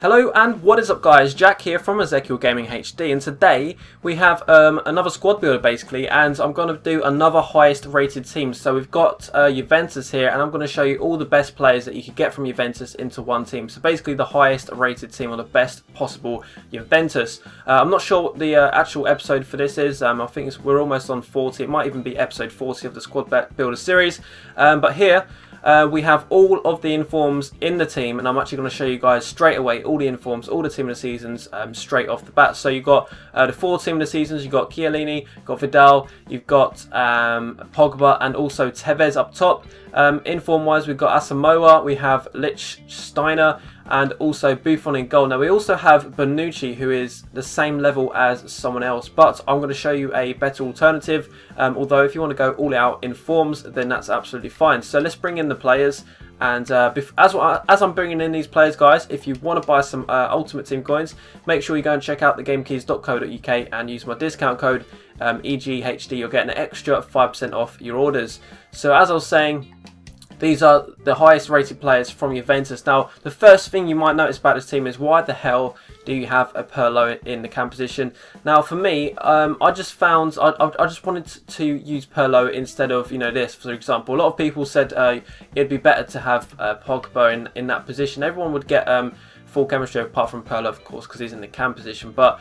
Hello and what is up guys, Jack here from Ezekiel Gaming HD, and today we have another squad builder basically, and I'm going to do another highest rated team. So we've got Juventus here, and I'm going to show you all the best players that you could get from Juventus into one team. So basically the highest rated team, or the best possible Juventus. I'm not sure what the actual episode for this is. I think we're almost on 40, it might even be episode 40 of the squad builder series, but here we have all of the informs in the team, and I'm actually going to show you guys straight away all the informs, all the team of the seasons straight off the bat. So you've got the 4 team of the seasons, you've got Chiellini, you've got Vidal, you've got Pogba and also Tevez up top. Inform wise, we've got Asamoah, we have Lichtsteiner and also Buffon in goal. Now we also have Bonucci, who is the same level as someone else, but I'm going to show you a better alternative. Although if you want to go all out in forms, then that's absolutely fine. So let's bring in the players, and as I'm bringing in these players, guys, if you want to buy some Ultimate Team coins, make sure you go and check out thegamekeys.co.uk and use my discount code EGHD. You'll get an extra 5% off your orders. So as I was saying, these are the highest rated players from Juventus. Now, the first thing you might notice about this team is, why the hell do you have a Pirlo in the cam position? Now, for me, I just found, I just wanted to use Pirlo instead of, you know, this, for example. A lot of people said it'd be better to have Pogba in that position. Everyone would get full chemistry, apart from Pirlo, of course, because he's in the cam position. But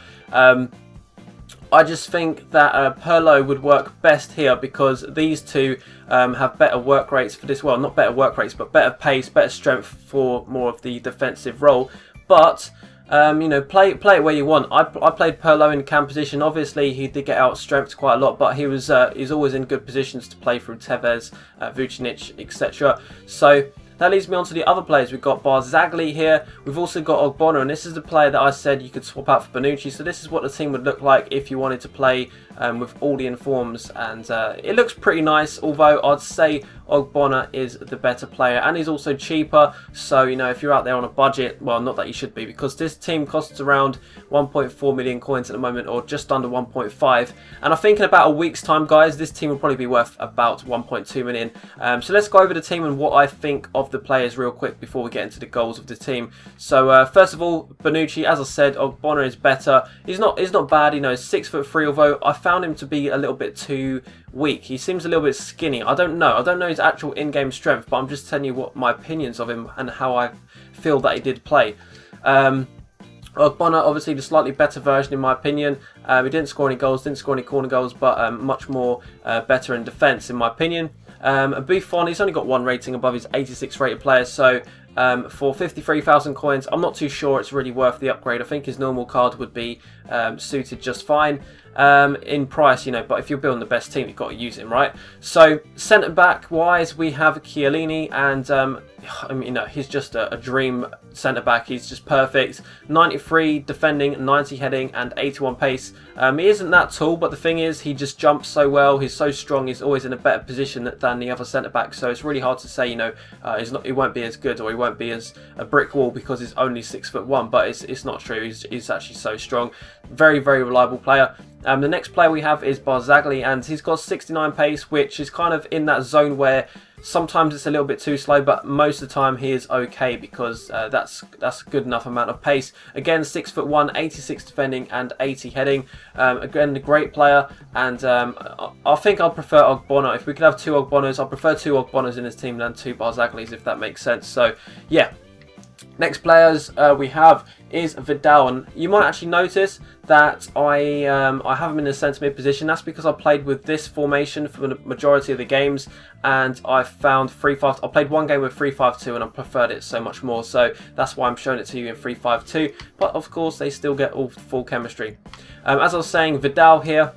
I just think that Pirlo would work best here, because these two have better work rates for this. Well, not better work rates, but better pace, better strength for more of the defensive role. But you know, play it where you want. I played Pirlo in cam position. Obviously, he did get out strength quite a lot, but he's always in good positions to play through Tevez, Vucinic, etc. So that leads me on to the other players. We've got Barzagli here. We've also got Ogbonna, and this is the player that I said you could swap out for Bonucci. So this is what the team would look like if you wanted to play with all the informs, and it looks pretty nice, although I'd say Ogbonna is the better player, and he's also cheaper. So, you know, if you're out there on a budget, well, not that you should be, because this team costs around 1.4 million coins at the moment, or just under 1.5, and I think in about a week's time, guys, this team will probably be worth about 1.2 million. So let's go over the team and what I think of the players real quick before we get into the goals of the team. So first of all, Bonucci, as I said, Ogbonna is better. He's not bad, you know, 6'3", although I found him to be a little bit too weak. He seems a little bit skinny. I don't know his actual in-game strength, but I'm just telling you what my opinions of him and how I feel that he did play. Ogbonna, obviously the slightly better version in my opinion. He didn't score any goals, didn't score any corner goals, but much more better in defence in my opinion. Buffon, he's only got 1 rating above his 86 rated player, so for 53,000 coins, I'm not too sure it's really worth the upgrade. I think his normal card would be suited just fine in price, you know, but if you're building the best team, you've got to use him, right? So centre back wise, we have Chiellini, and I mean, you know, he's just a dream centre back. He's just perfect. 93 defending, 90 heading, and 81 pace. He isn't that tall, but the thing is, he just jumps so well. He's so strong. He's always in a better position than the other centre back. So it's really hard to say, you know, he won't be as good, or he won't be as a brick wall because he's only 6'1". But it's not true. He's actually so strong. Very, very reliable player. The next player we have is Barzagli, and he's got 69 pace, which is kind of in that zone where sometimes it's a little bit too slow, but most of the time he is okay, because that's a good enough amount of pace. Again, 6'1", 86 defending and 80 heading. Again, a great player, and I think I'd prefer Ogbonna. If we could have 2 Ogbonnas, I'd prefer 2 Ogbonnas in this team than 2 Barzaglis, if that makes sense. So yeah. Next players we have is Vidal, and you might actually notice that I have him in the centre mid position. That's because I played with this formation for the majority of the games, and I found 3-5. I played one game with 3-5-2, and I preferred it so much more. So that's why I'm showing it to you in 3-5-2. But of course, they still get all full chemistry. As I was saying, Vidal here.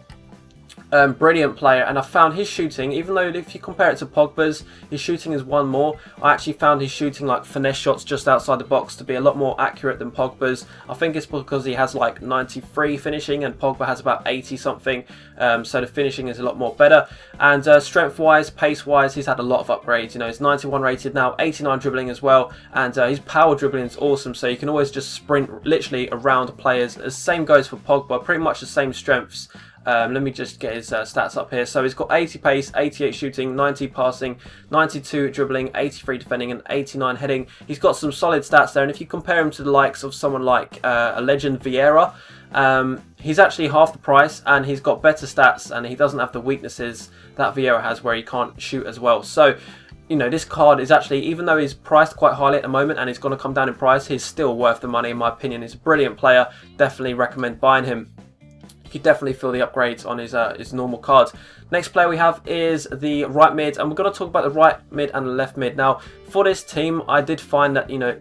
Brilliant player, and I found his shooting, even though if you compare it to Pogba's, his shooting is 1 more. I actually found his shooting, like finesse shots just outside the box, to be a lot more accurate than Pogba's. I think it's because he has like 93 finishing and Pogba has about 80 something, so the finishing is a lot more better. And strength wise, pace wise, he's had a lot of upgrades. You know, he's 91 rated now, 89 dribbling as well, and his power dribbling is awesome, so you can always just sprint literally around players. The same goes for Pogba, pretty much the same strengths Let me just get his stats up here. So he's got 80 pace, 88 shooting, 90 passing, 92 dribbling, 83 defending, and 89 heading. He's got some solid stats there, and if you compare him to the likes of someone like a legend Vieira, he's actually half the price, and he's got better stats, and he doesn't have the weaknesses that Vieira has, where he can't shoot as well. So, you know, this card is actually, even though he's priced quite highly at the moment and he's going to come down in price, he's still worth the money in my opinion. He's a brilliant player. Definitely recommend buying him. You definitely feel the upgrades on his normal cards. Next player we have is the right mid, and we're going to talk about the right mid and the left mid. Now, for this team, I did find that, you know,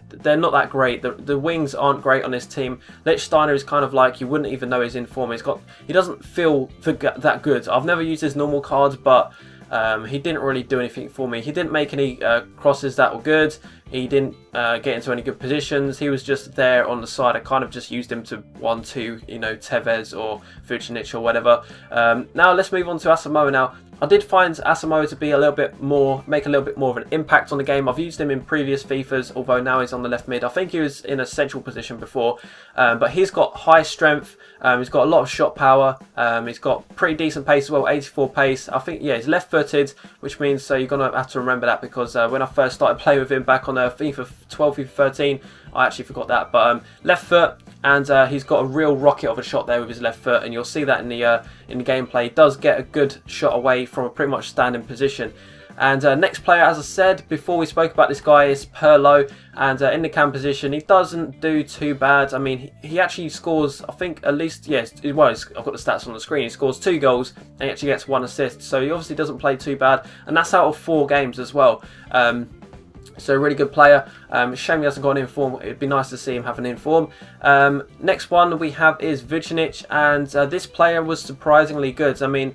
they're not that great. The wings aren't great on this team. Lichtsteiner is kind of like, you wouldn't even know he's in form. He doesn't feel that good. I've never used his normal cards, but he didn't really do anything for me. He didn't make any crosses that were good. He didn't get into any good positions. He was just there on the side. I kind of just used him to 1-2, you know, Tevez or Vucinic or whatever. Now let's move on to Asamoah now. I did find Asamoah to be make a little bit more of an impact on the game. I've used him in previous FIFAs, although now he's on the left mid. I think he was in a central position before, but he's got high strength. He's got a lot of shot power. He's got pretty decent pace as well, 84 pace. I think, yeah, he's left-footed, which means so you're gonna have to remember that, because when I first started playing with him back on FIFA 12, FIFA 13, I actually forgot that. But left foot, and he's got a real rocket of a shot there with his left foot, and you'll see that in the gameplay. He does get a good shot away from a pretty much standing position. And next player, as I said before, we spoke about this guy, is Pirlo, and in the cam position, he doesn't do too bad. I mean, he actually scores, I think, at least, yes, well, I've got the stats on the screen. He scores 2 goals, and he actually gets 1 assist, so he obviously doesn't play too bad, and that's out of 4 games as well. So a really good player. Shame he hasn't got an inform. It'd be nice to see him have an inform. Next one we have is Vucinic, and this player was surprisingly good. I mean,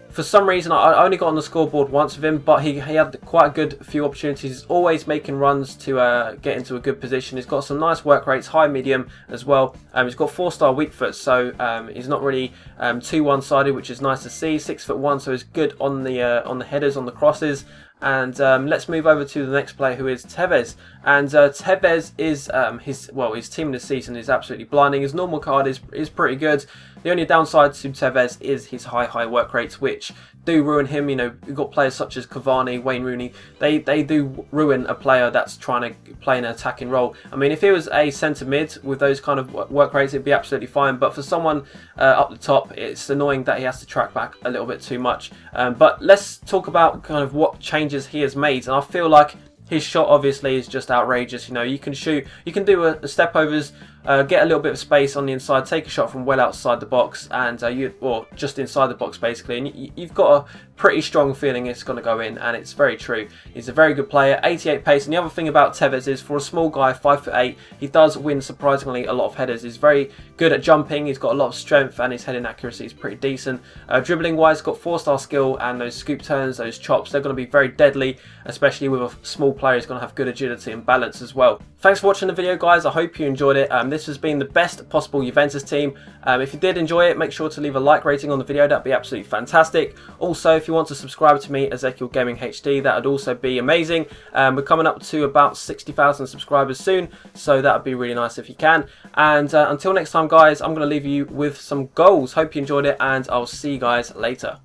for some reason, I only got on the scoreboard once with him, but he had quite a good few opportunities. He's always making runs to get into a good position. He's got some nice work rates, high, medium as well. He's got 4-star weak foot, so he's not really too one-sided, which is nice to see. 6'1", so he's good on the headers, on the crosses. And let's move over to the next player, who is Tevez. And Tevez is his team this season is absolutely blinding. His normal card is pretty good. The only downside to Tevez is his high work rates, which do ruin him. You know, you've got players such as Cavani, Wayne Rooney. They do ruin a player that's trying to play an attacking role. I mean, if he was a centre mid with those kind of work rates, it'd be absolutely fine. But for someone up the top, it's annoying that he has to track back a little bit too much. But let's talk about kind of what changes he has made. And I feel like his shot obviously is just outrageous. You know, you can shoot, you can do a step overs, get a little bit of space on the inside, take a shot from well outside the box, and or just inside the box basically, and you've got a pretty strong feeling it's going to go in, and it's very true. He's a very good player, 88 pace, and the other thing about Tevez is, for a small guy, 5'8", he does win surprisingly a lot of headers. He's very good at jumping, he's got a lot of strength, and his heading accuracy is pretty decent. Dribbling wise, got 4-star skill, and those scoop turns, those chops, they're going to be very deadly, especially with a small player who's going to have good agility and balance as well. Thanks for watching the video, guys. I hope you enjoyed it. This has been the best possible Juventus team. If you did enjoy it, make sure to leave a like rating on the video. That'd be absolutely fantastic. Also, if you want to subscribe to me, Ezekiel Gaming HD, that would also be amazing. We're coming up to about 60,000 subscribers soon, so that would be really nice if you can. And until next time, guys, I'm going to leave you with some goals. Hope you enjoyed it, and I'll see you guys later.